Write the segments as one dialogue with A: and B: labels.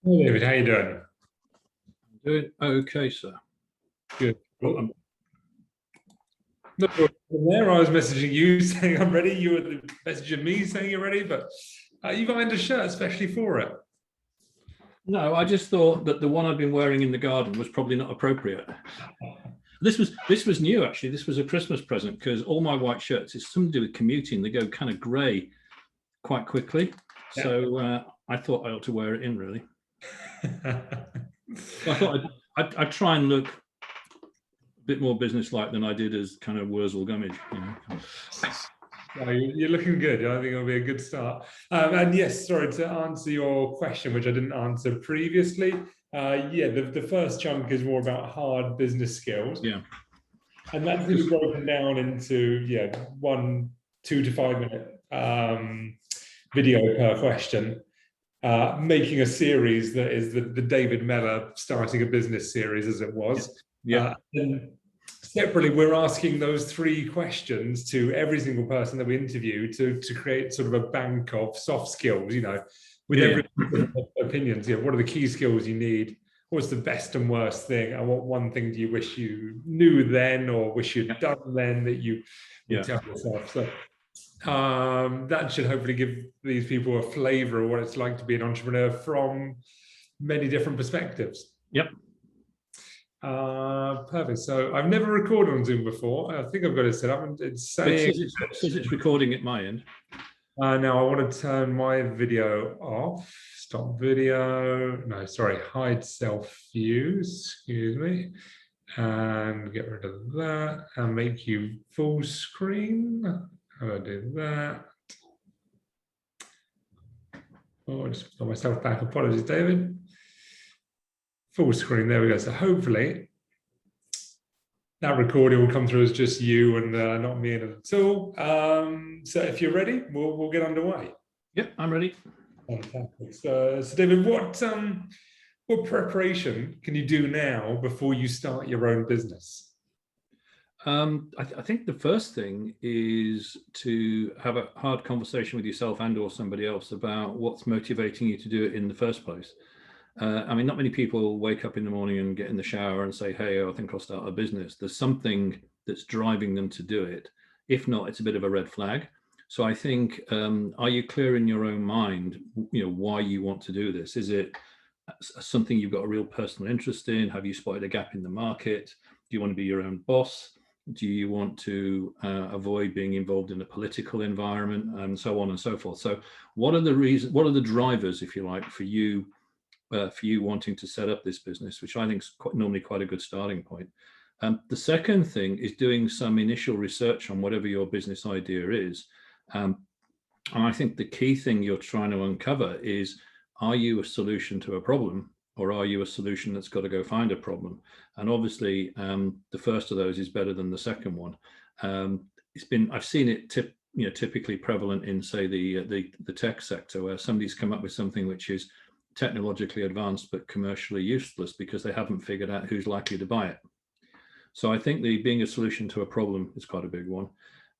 A: Hey David, how you doing?
B: Doing okay, sir.
A: Good. Well, not sure from there. I was messaging you saying I'm ready. You were messaging me saying you're ready, but you've ironed a shirt especially for it.
B: No, I just thought that the one I've been wearing in the garden was probably not appropriate. This was new actually. This was a Christmas present because all my white shirts, it's something to do with commuting. They go kind of grey quite quickly.
A: Yeah.
B: So I thought I ought to wear it in really. So I thought I'd try and look a bit more business-like than I did as kind of Wurzel Gummidge, you know.
A: No, you're looking good. I think it'll be a good start. And yes, sorry to answer your question, which I didn't answer previously. Yeah, the first chunk is more about hard business skills.
B: Yeah.
A: And that's going to be broken down into 1 2 to 5 minute video per question. Making a series that is the David Mellor starting a business series, as it was.
B: Yeah.
A: And separately, we're asking those 3 questions to every single person that we interview to create sort of a bank of soft skills, with every opinions. What are the key skills you need? What's the best and worst thing? And what one thing do you wish you knew then or wish you'd done then that you would tell yourself? So that should hopefully give these people a flavor of what it's like to be an entrepreneur from many different perspectives.
B: Yep.
A: Perfect. So I've never recorded on Zoom before. I think I've got it set up. It's saying
B: it says it's recording at my end.
A: now I want to turn my video off. Stop video. No, sorry. Hide self view. Excuse me. And get rid of that and make you full screen. How do I do that? Oh, I just got myself back. Apologies, David. Full screen. There we go. So hopefully that recording will come through as just you and not me in it at all. So if you're ready, we'll get underway.
B: Yep, I'm ready.
A: Fantastic. So David, what preparation can you do now before you start your own business?
B: I think the first thing is to have a hard conversation with yourself and or somebody else about what's motivating you to do it in the first place. I mean, not many people wake up in the morning and get in the shower and say, hey, I think I'll start a business. There's something that's driving them to do it. If not, it's a bit of a red flag. So I think, are you clear in your own mind, why you want to do this? Is it something you've got a real personal interest in? Have you spotted a gap in the market? Do you want to be your own boss? Do you want to avoid being involved in a political environment, and so on and so forth? So what are the reasons, what are the drivers, if you like, for you wanting to set up this business, which I think is normally quite a good starting point. The second thing is doing some initial research on whatever your business idea is. And I think the key thing you're trying to uncover is, are you a solution to a problem, or are you a solution that's got to go find a problem? And obviously, the first of those is better than the second one. I've seen it typically prevalent in, say, the tech sector, where somebody's come up with something which is technologically advanced but commercially useless because they haven't figured out who's likely to buy it. So I think being a solution to a problem is quite a big one.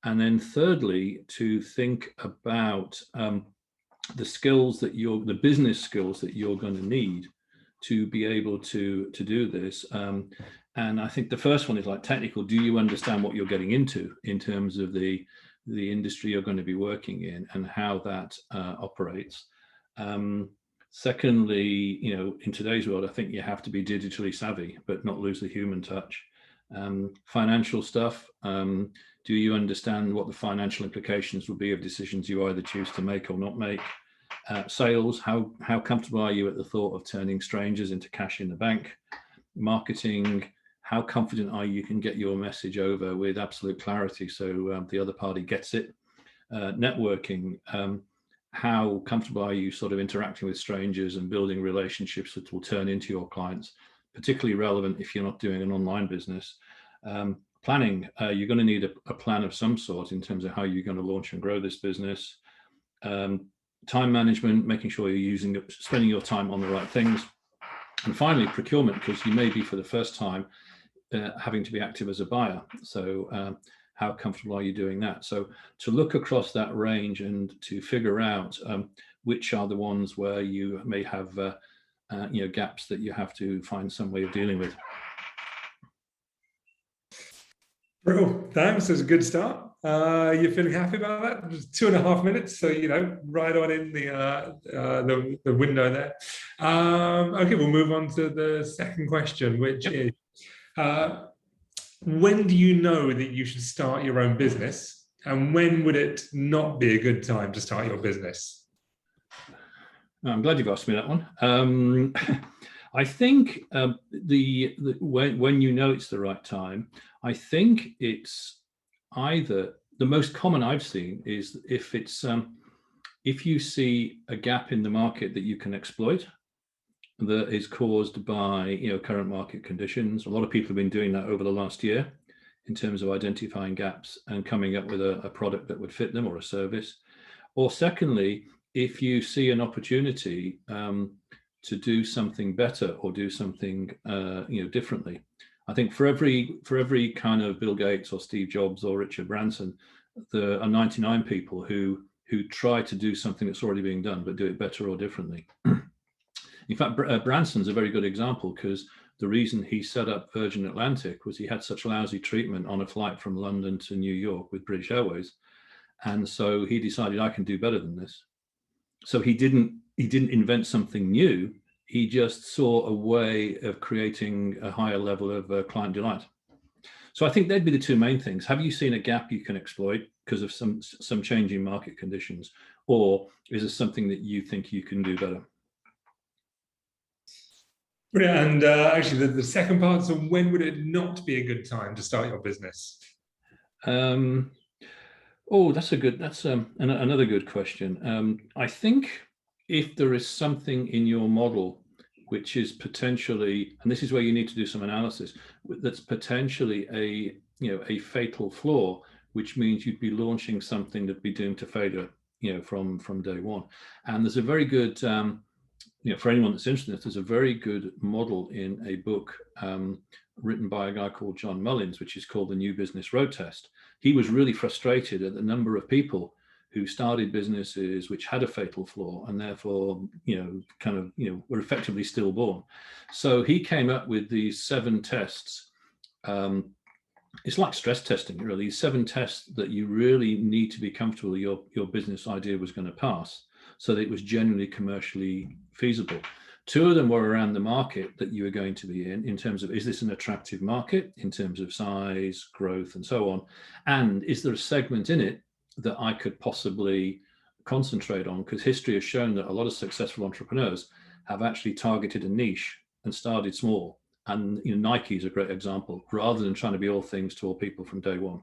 B: And then thirdly, to think about the skills that the business skills that you're going to need to be able to do this. And I think the first one is like technical. Do you understand what you're getting into in terms of the industry you're going to be working in and how that operates? Secondly, in today's world, I think you have to be digitally savvy, but not lose the human touch. Financial stuff. Do you understand what the financial implications will be of decisions you either choose to make or not make? Sales, how comfortable are you at the thought of turning strangers into cash in the bank? Marketing, how confident are you can get your message over with absolute clarity so the other party gets it? Networking, how comfortable are you sort of interacting with strangers and building relationships that will turn into your clients, particularly relevant if you're not doing an online business. Planning, you're going to need a plan of some sort in terms of how you're going to launch and grow this business. Time management, making sure you're spending your time on the right things. And finally, procurement, because you may be for the first time having to be active as a buyer. So how comfortable are you doing that? So to look across that range and to figure out which are the ones where you may have gaps that you have to find some way of dealing with.
A: Bro, thanks. That's a good start. You're feeling happy about that? It was 2.5 minutes, so right on in the window there. Okay, we'll move on to the second question, which is, when do you know that you should start your own business, and when would it not be a good time to start your business?
B: I'm glad you've asked me that one. I think when you know it's the right time, I think it's either, the most common I've seen is if you see a gap in the market that you can exploit that is caused by current market conditions. A lot of people have been doing that over the last year in terms of identifying gaps and coming up with a product that would fit them, or a service. Or secondly, if you see an opportunity to do something better or do something differently. I think for every kind of Bill Gates or Steve Jobs or Richard Branson, there are 99 people who try to do something that's already being done, but do it better or differently. In fact, Branson's a very good example, because the reason he set up Virgin Atlantic was he had such lousy treatment on a flight from London to New York with British Airways. And so he decided, I can do better than this. So he didn't invent something new. He just saw a way of creating a higher level of client delight. So I think they'd be the two main things. Have you seen a gap you can exploit because of some changing market conditions, or is there something that you think you can do better?
A: Brilliant. And actually, the second part, so when would it not be a good time to start your business?
B: That's another good question. I think if there is something in your model which is potentially, and this is where you need to do some analysis, that's potentially a fatal flaw, which means you'd be launching something that'd be doomed to failure, from day one. And there's a very good, for anyone that's interested in this, there's a very good model in a book written by a guy called John Mullins, which is called The New Business Road Test. He was really frustrated at the number of people who started businesses which had a fatal flaw and therefore, were effectively stillborn. So he came up with these 7 tests. It's like stress testing, really. 7 tests that you really need to be comfortable your business idea was going to pass, so that it was genuinely commercially feasible. 2 of them were around the market that you were going to be in terms of, is this an attractive market in terms of size, growth, and so on? And is there a segment in it that I could possibly concentrate on? Because history has shown that a lot of successful entrepreneurs have actually targeted a niche and started small. And Nike is a great example, rather than trying to be all things to all people from day one.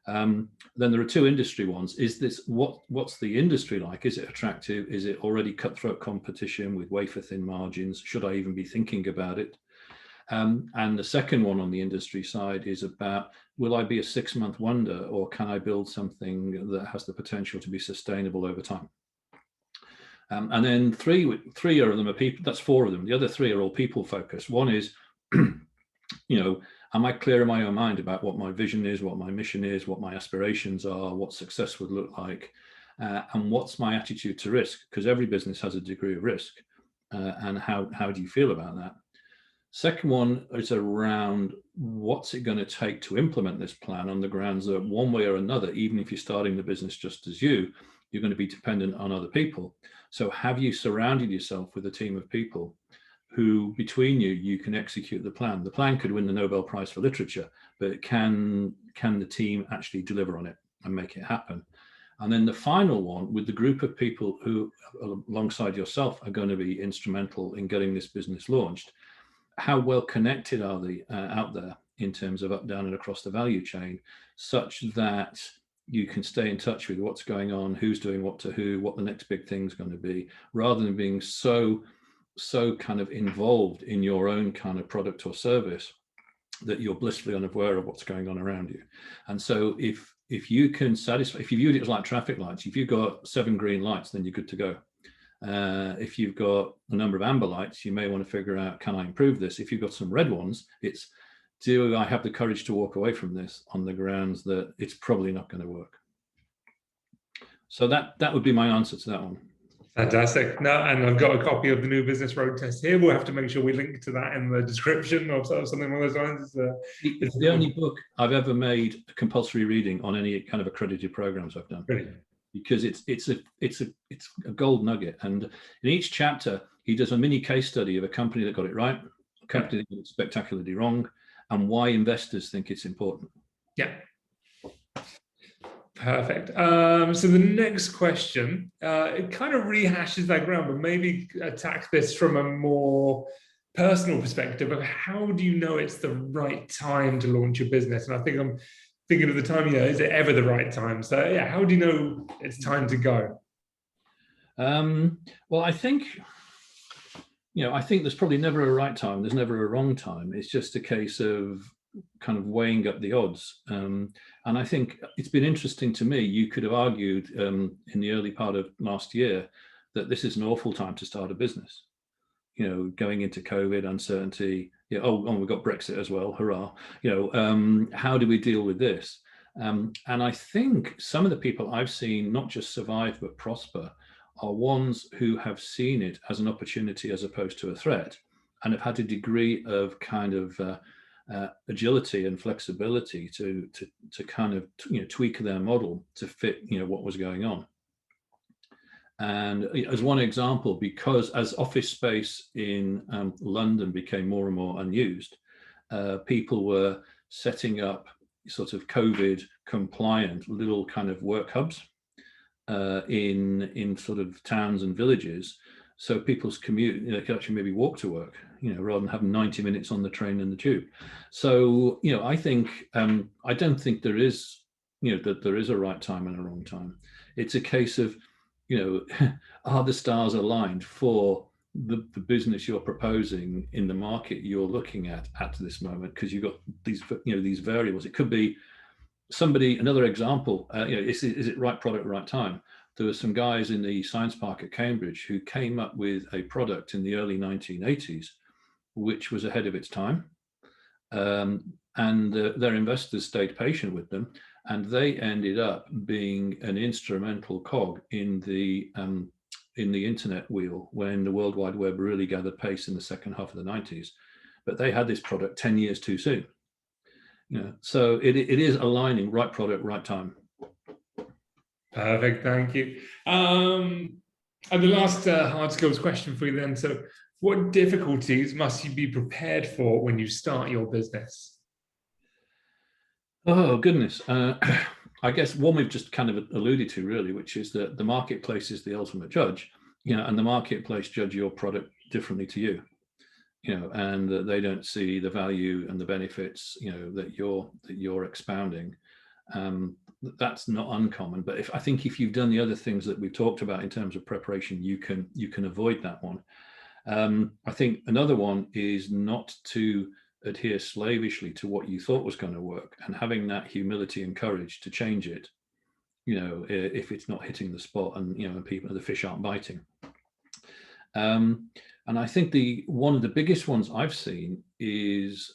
B: Then there are 2 industry ones. Is this what's the industry like? Is it attractive? Is it already cutthroat competition with wafer thin margins? Should I even be thinking about it? And the second one on the industry side is about, will I be a 6-month wonder, or can I build something that has the potential to be sustainable over time? And then three of them are people. That's 4 of them. The other 3 are all people focused. One is, am I clear in my own mind about what my vision is, what my mission is, what my aspirations are, what success would look like, and what's my attitude to risk? Because every business has a degree of risk, and how do you feel about that? Second one is around, what's it going to take to implement this plan, on the grounds that one way or another, even if you're starting the business just as you're going to be dependent on other people. So have you surrounded yourself with a team of people who, between you can execute the plan? The plan could win the Nobel Prize for Literature, but can the team actually deliver on it and make it happen? And then the final one, with the group of people who, alongside yourself, are going to be instrumental in getting this business launched, how well connected are they out there in terms of up, down, and across the value chain, such that you can stay in touch with what's going on, who's doing what to who, what the next big thing's going to be, rather than being so kind of involved in your own kind of product or service that you're blissfully unaware of what's going on around you. And so if you can satisfy, if you viewed it as like traffic lights, if you've got 7 green lights, then you're good to go. If you've got a number of amber lights, you may want to figure out, can I improve this? If you've got some red ones, it's, do I have the courage to walk away from this on the grounds that it's probably not going to work? So that would be my answer to that one.
A: Fantastic. No, and I've got a copy of the New Business Road Test here. We'll have to make sure we link to that in the description or something along those lines.
B: It's the only book I've ever made a compulsory reading on any kind of accredited programs I've done.
A: Brilliant.
B: Because it's a gold nugget, and in each chapter he does a mini case study of a company that got it right, a company that got it spectacularly wrong, and why investors think it's important.
A: Yeah. Perfect. So the next question, it kind of rehashes that ground, but maybe attack this from a more personal perspective of how do you know it's the right time to launch your business? And I think I'm thinking of the time, is it ever the right time? So yeah, how do you know it's time to go?
B: Well, I think there's probably never a right time. There's never a wrong time. It's just a case of kind of weighing up the odds. And I think it's been interesting to me. You could have argued in the early part of last year that this is an awful time to start a business. Going into COVID, uncertainty. We've got Brexit as well. Hurrah! How do we deal with this? And I think some of the people I've seen not just survive but prosper are ones who have seen it as an opportunity as opposed to a threat, and have had a degree of kind of agility and flexibility to kind of tweak their model to fit what was going on. And as one example, because as office space in London became more and more unused, people were setting up sort of COVID compliant little kind of work hubs in sort of towns and villages. So people's commute, they could actually maybe walk to work, rather than having 90 minutes on the train and the tube. So, I think, I don't think there is, that there is a right time and a wrong time. It's a case of, are the stars aligned for the business you're proposing in the market you're looking at this moment? Because you've got these variables. It could be somebody. Another example, is it right product, right time? There were some guys in the science park at Cambridge who came up with a product in the early 1980s, which was ahead of its time. And their investors stayed patient with them, and they ended up being an instrumental cog in the internet wheel when the World Wide Web really gathered pace in the second half of the 90s. But they had this product 10 years too soon. So it is aligning right product, right time.
A: Perfect, thank you. And the last hard skills question for you then. So what difficulties must you be prepared for when you start your business?
B: Oh, goodness. I guess one we've just kind of alluded to, really, which is that the marketplace is the ultimate judge, and the marketplace judge your product differently to you, and that they don't see the value and the benefits, that you're expounding. That's not uncommon, but I think if you've done the other things that we've talked about in terms of preparation, you can avoid that one. I think another one is not to adhere slavishly to what you thought was going to work, and having that humility and courage to change it, if it's not hitting the spot, and the fish aren't biting. And I think one of the biggest ones I've seen is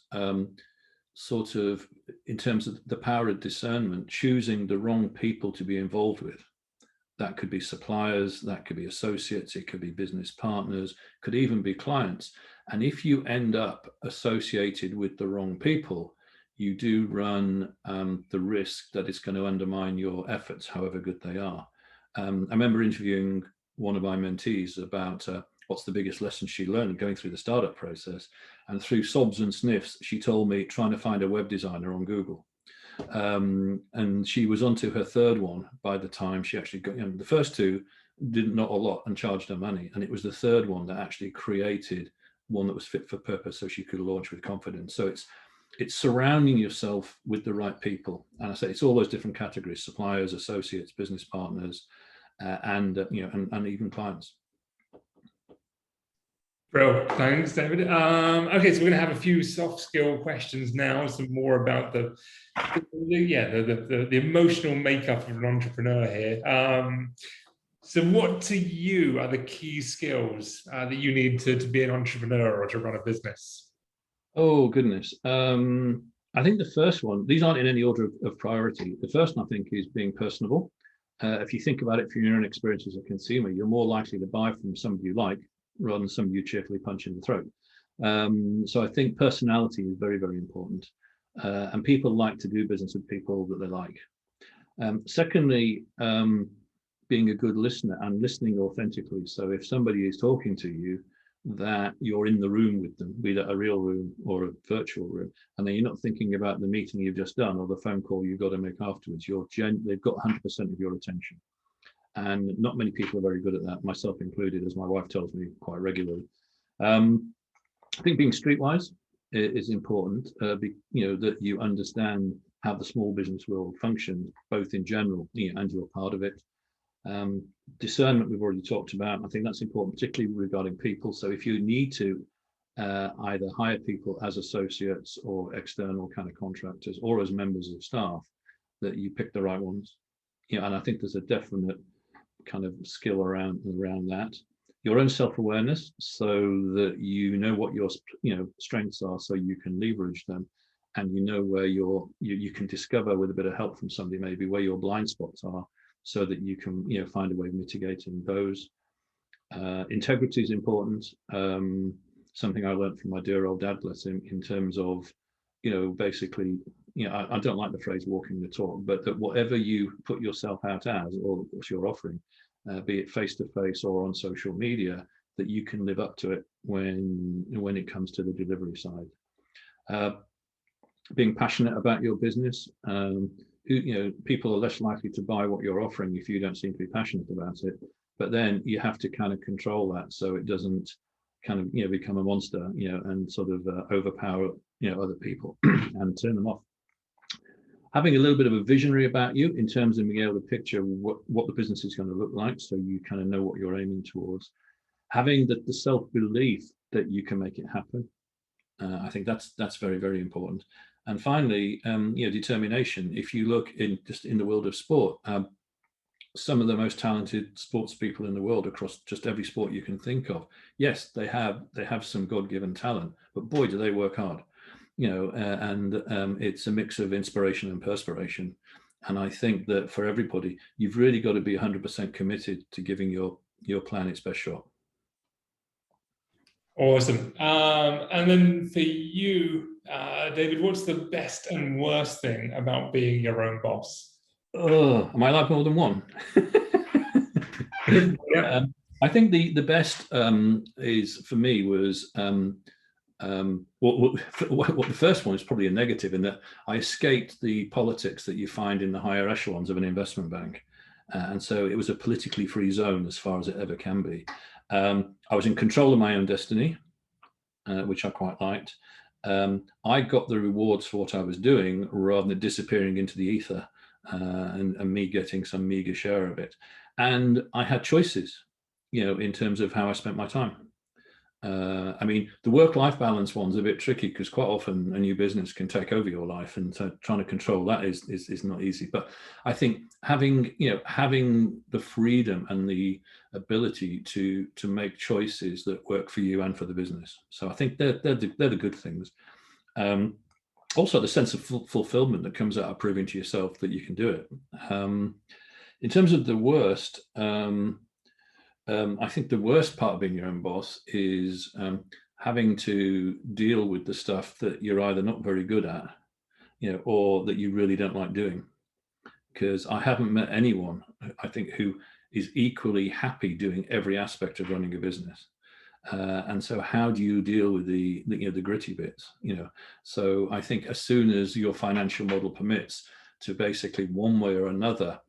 B: sort of, in terms of the power of discernment, choosing the wrong people to be involved with. That could be suppliers, that could be associates, it could be business partners, could even be clients. And if you end up associated with the wrong people, you do run the risk that it's going to undermine your efforts, however good they are. I remember interviewing one of my mentees about what's the biggest lesson she learned going through the startup process. And through sobs and sniffs, she told me trying to find a web designer on Google. And she was onto her third one by the time she actually got, the first two did not a lot and charged her money. And it was the third one that actually created one that was fit for purpose, so she could launch with confidence. So it's surrounding yourself with the right people. And I say it's all those different categories: suppliers, associates, business partners, and even clients.
A: Bro, thanks, David. Okay, so we're going to have a few soft skill questions now, some more about the emotional makeup of an entrepreneur here. So what to you are the key skills that you need to be an entrepreneur or to run a business?
B: Oh, goodness. I think the first one, these aren't in any order of priority. The first one, I think, is being personable. If you think about it from your own experience as a consumer, you're more likely to buy from somebody you like rather than somebody you cheerfully punch in the throat. So I think personality is very, very important. And people like to do business with people that they like. Secondly, being a good listener and listening authentically. So if somebody is talking to you, that you're in the room with them, be that a real room or a virtual room, and then you're not thinking about the meeting you've just done or the phone call you've got to make afterwards. They've got 100% of your attention. And not many people are very good at that, myself included, as my wife tells me quite regularly. I think being streetwise is important, that you understand how the small business world functions, both in general, and you're part of it. Discernment we've already talked about. I think that's important, particularly regarding people. So if you need to either hire people as associates or external kind of contractors or as members of staff, that you pick the right ones. And I think there's a definite kind of skill around that. Your own self-awareness, so that you know what your strengths are, so you can leverage them, and you know where you can discover with a bit of help from somebody maybe where your blind spots are, so that you can find a way of mitigating those. Integrity is important. Something I learned from my dear old dad, bless him, in terms of basically, I don't like the phrase walking the talk, but that whatever you put yourself out as, or what you're offering, be it face-to-face or on social media, that you can live up to it when it comes to the delivery side. Being passionate about your business. People are less likely to buy what you're offering if you don't seem to be passionate about it. But then you have to kind of control that so it doesn't kind of become a monster, and sort of overpower other people and turn them off. Having a little bit of a visionary about you in terms of being able to picture what the business is going to look like, so you kind of know what you're aiming towards. Having the self-belief that you can make it happen. I think that's very, very important. And finally, determination. If you look in the world of sport, some of the most talented sports people in the world across just every sport you can think of, yes, they have some God-given talent, but boy, do they work hard. It's a mix of inspiration and perspiration. And I think that for everybody, you've really got to be 100% committed to giving your plan its best shot.
A: Awesome. And then for you, David, what's the best and worst thing about being your own boss?
B: Am I allowed more than one? Yeah. I think the best is for me was what the first one is probably a negative, in that I escaped the politics that you find in the higher echelons of an investment bank, and so it was a politically free zone as far as it ever can be. I was in control of my own destiny, which I quite liked. I got the rewards for what I was doing rather than disappearing into the ether and me getting some meager share of it. And I had choices, in terms of how I spent my time. I mean, the work-life balance one's a bit tricky because quite often a new business can take over your life, and so trying to control that is not easy. But I think having the freedom and the ability to make choices that work for you and for the business. So I think they're the good things. Also, the sense of fulfillment that comes out of proving to yourself that you can do it. In terms of the worst, I think the worst part of being your own boss is having to deal with the stuff that you're either not very good at, or that you really don't like doing. Because I haven't met anyone, I think, who is equally happy doing every aspect of running a business. And so how do you deal with the gritty bits? So I think as soon as your financial model permits to basically one way or another,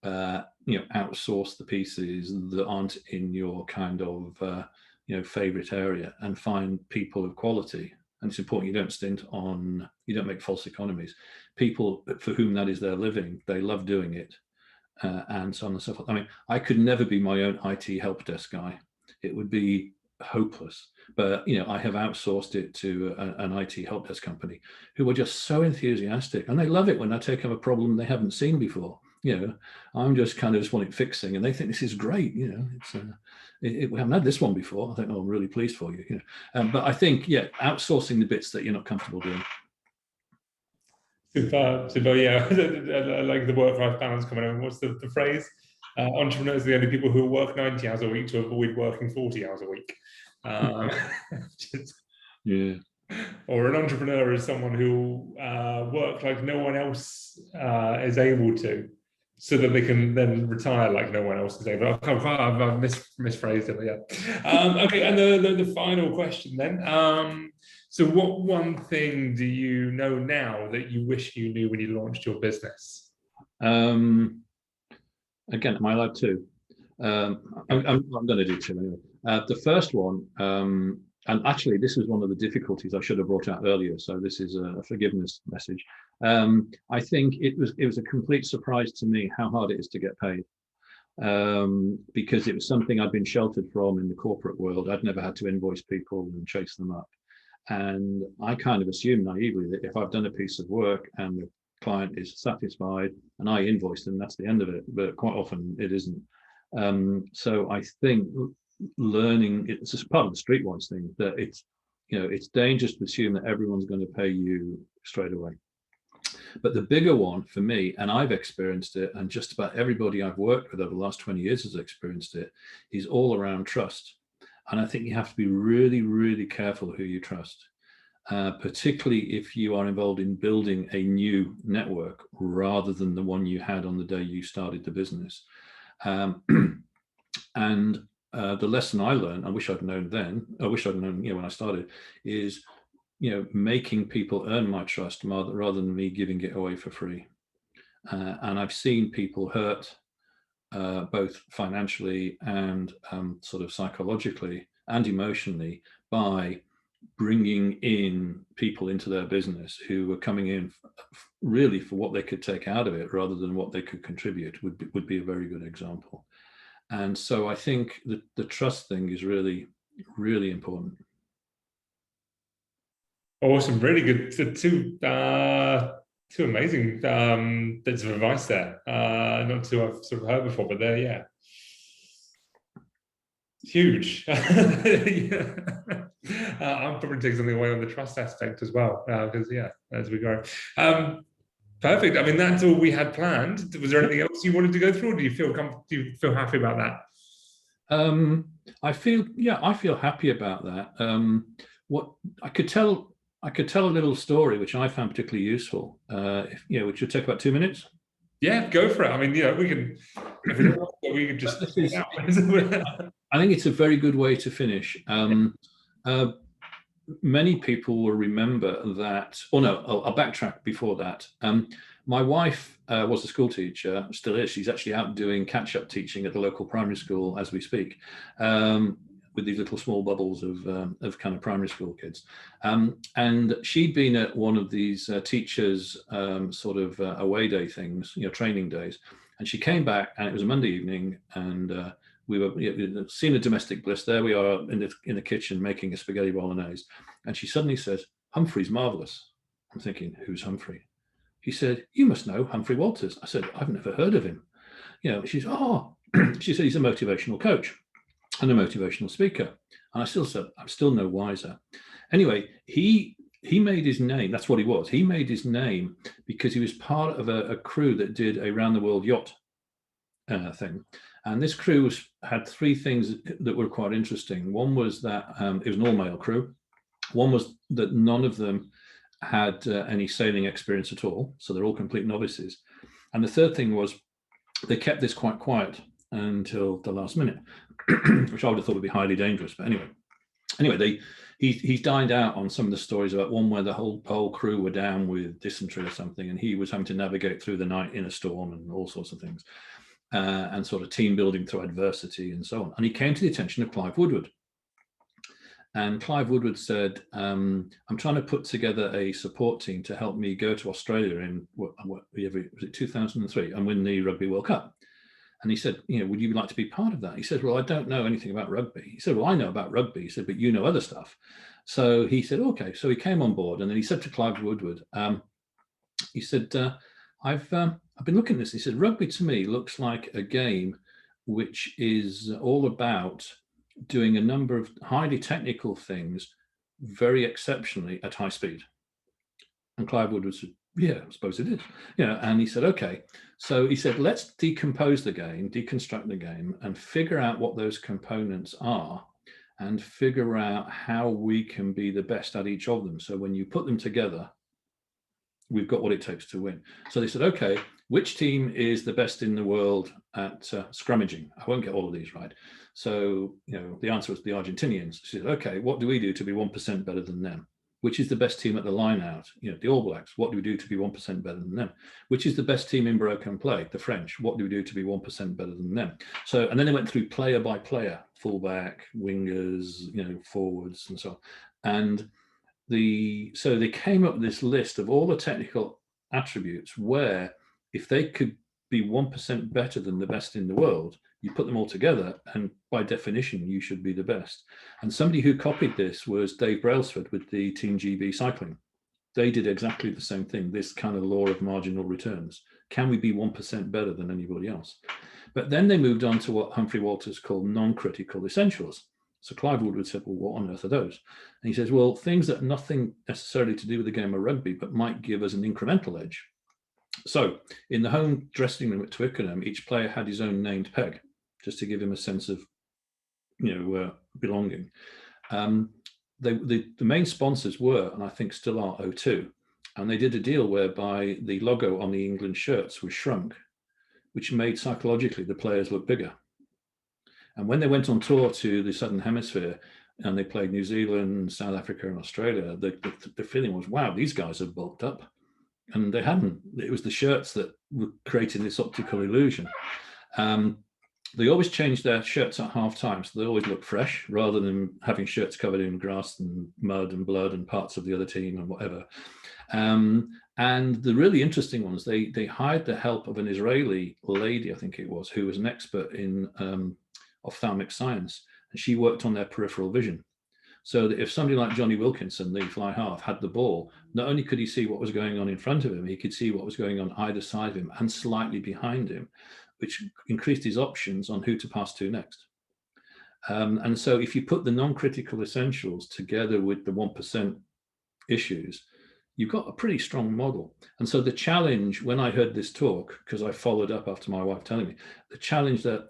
B: outsource the pieces that aren't in your kind of favorite area and find people of quality. And it's important you don't make false economies. People for whom that is their living, they love doing it, and so on and so forth. I mean, I could never be my own IT help desk guy. It would be hopeless. But I have outsourced it to an IT help desk company who are just so enthusiastic, and they love it when I take up a problem they haven't seen before. I'm just kind of just wanting fixing, and they think this is great. It's we haven't had this one before. I think, I'm really pleased for you. But I think, outsourcing the bits that you're not comfortable doing.
A: Super, yeah. I like the work-life balance coming in. What's the phrase? Entrepreneurs are the only people who work 90 hours a week to avoid working 40 hours a week.
B: Yeah.
A: Or an entrepreneur is someone who work like no one else is able to, so that they can then retire like no one else is able. I've misphrased it, but yeah. Okay, and the final question then. So what one thing do you know now that you wish you knew when you launched your business?
B: Again, am I allowed to? I'm going to do two anyway. The first one, and actually this was one of the difficulties I should have brought out earlier, so this is a forgiveness message. I think it was a complete surprise to me how hard it is to get paid, because it was something I'd been sheltered from in the corporate world. I'd never had to invoice people and chase them up. And I kind of assumed naively that if I've done a piece of work and the client is satisfied and I invoice them, that's the end of it. But quite often it isn't. So I think learning, it's just part of the streetwise thing, that it's dangerous to assume that everyone's going to pay you straight away. But the bigger one for me, and I've experienced it, and just about everybody I've worked with over the last 20 years has experienced it, is all around trust. And I think you have to be really, really careful who you trust, particularly if you are involved in building a new network rather than the one you had on the day you started the business. And the lesson I learned, I wish I'd known then, I wish I'd known when I started, is making people earn my trust rather than me giving it away for free. And I've seen people hurt, both financially and sort of psychologically and emotionally, by bringing in people into their business who were coming in really for what they could take out of it rather than what they could contribute would be a very good example. And so I think that the trust thing is really, really important.
A: Awesome, really good. Two amazing bits of advice there. Not two I've sort of heard before, but they're, yeah, huge. Yeah. I'm probably taking something away on the trust aspect as well, because yeah, as we grow. Perfect. I mean, that's all we had planned. Was there anything else you wanted to go through, or do you feel happy about that?
B: I feel happy about that. What I could tell a little story which I found particularly useful. Which would take about 2 minutes.
A: Yeah, go for it. I mean, we can. We can just.
B: I think it's a very good way to finish. Many people will remember that. Oh no, I'll backtrack before that. My wife was a school teacher, still is. She's actually out doing catch-up teaching at the local primary school as we speak, with these little small bubbles of kind of primary school kids. And she'd been at one of these teachers' sort of away day things, training days. And she came back, and it was a Monday evening, and we were seeing a domestic bliss. There we are in the kitchen making a spaghetti bolognese. And she suddenly says, "Humphrey's marvelous." I'm thinking, who's Humphrey? She said, "You must know Humphrey Walters." I said, "I've never heard of him." She's, she said, "He's a motivational coach and a motivational speaker." And I still said, I'm still no wiser. Anyway, he made his name. That's what he was. He made his name because he was part of a crew that did a round the world yacht thing. And this crew had three things that were quite interesting. One was that it was an all-male crew. One was that none of them had any sailing experience at all. So they're all complete novices. And the third thing was they kept this quite quiet until the last minute, which I would have thought would be highly dangerous. But anyway, he dined out on some of the stories about one where the whole crew were down with dysentery or something, and he was having to navigate through the night in a storm and all sorts of things, and sort of team building through adversity and so on. And he came to the attention of Clive Woodward. And Clive Woodward said, "I'm trying to put together a support team to help me go to Australia in was it 2003 and win the Rugby World Cup." And he said, "Would you like to be part of that?" He said, "Well, I don't know anything about rugby." He said, "Well, I know about rugby." He said, "But you know other stuff." So he said, "Okay." So he came on board, and then he said to Clive Woodward, he said, I've been looking at this." He said, "Rugby to me looks like a game which is all about doing a number of highly technical things very exceptionally at high speed." And Clive Woodward said, Yeah, I suppose it is. And he said, okay. So he said, let's decompose the game, deconstruct the game, and figure out what those components are, and figure out how we can be the best at each of them. So when you put them together, we've got what it takes to win. So they said, okay, which team is the best in the world at scrummaging? I won't get all of these right. So, the answer was the Argentinians. She said, okay, what do we do to be 1% better than them? Which is the best team at the line out? The All Blacks. What do we do to be 1% better than them? Which is the best team in broken play? The French. What do we do to be 1% better than them? So, and then they went through player by player, fullback, wingers, forwards, and so on. And so they came up with this list of all the technical attributes where, if they could be 1% better than the best in the world, you put them all together, and by definition, you should be the best. And somebody who copied this was Dave Brailsford with the Team GB cycling. They did exactly the same thing, this kind of law of marginal returns. Can we be 1% better than anybody else? But then they moved on to what Humphrey Walters called non-critical essentials. So Clive Woodward said, well, what on earth are those? And he says, well, things that are nothing necessarily to do with the game of rugby, but might give us an incremental edge. So in the home dressing room at Twickenham, each player had his own named peg, just to give him a sense of, belonging. The main sponsors were, and I think still are, O2. And they did a deal whereby the logo on the England shirts was shrunk, which made psychologically the players look bigger. And when they went on tour to the Southern Hemisphere and they played New Zealand, South Africa, and Australia, the feeling was, wow, these guys have bulked up. And they hadn't. It was the shirts that were creating this optical illusion. They always changed their shirts at half time, so they always looked fresh, rather than having shirts covered in grass and mud and blood and parts of the other team and whatever. And the really interesting ones, they hired the help of an Israeli lady, I think it was, who was an expert in ophthalmic science, and she worked on their peripheral vision. So that if somebody like Johnny Wilkinson, the fly half, had the ball, not only could he see what was going on in front of him, he could see what was going on either side of him and slightly behind him, which increased his options on who to pass to next. And so if you put the non-critical essentials together with the 1% issues, you've got a pretty strong model. And so the challenge, when I heard this talk, because I followed up after my wife telling me, the challenge that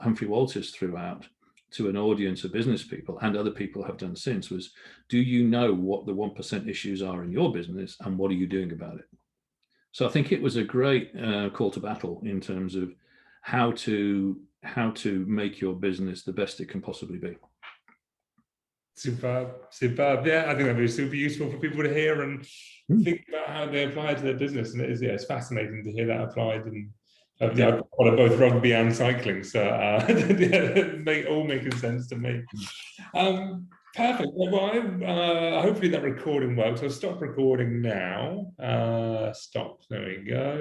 B: Humphrey Walters threw out to an audience of business people, and other people have done since, was, do you know what the 1% issues are in your business, and what are you doing about it? So I think it was a great call to battle in terms of how to make your business the best it can possibly be.
A: Superb. Yeah, I think that'd be super useful for people to hear and think about how they apply to their business. And it's fascinating to hear that applied. And I follow both rugby and cycling, so all making sense to me. Perfect. Well, hopefully that recording works. I'll stop recording now. Stop. There we go.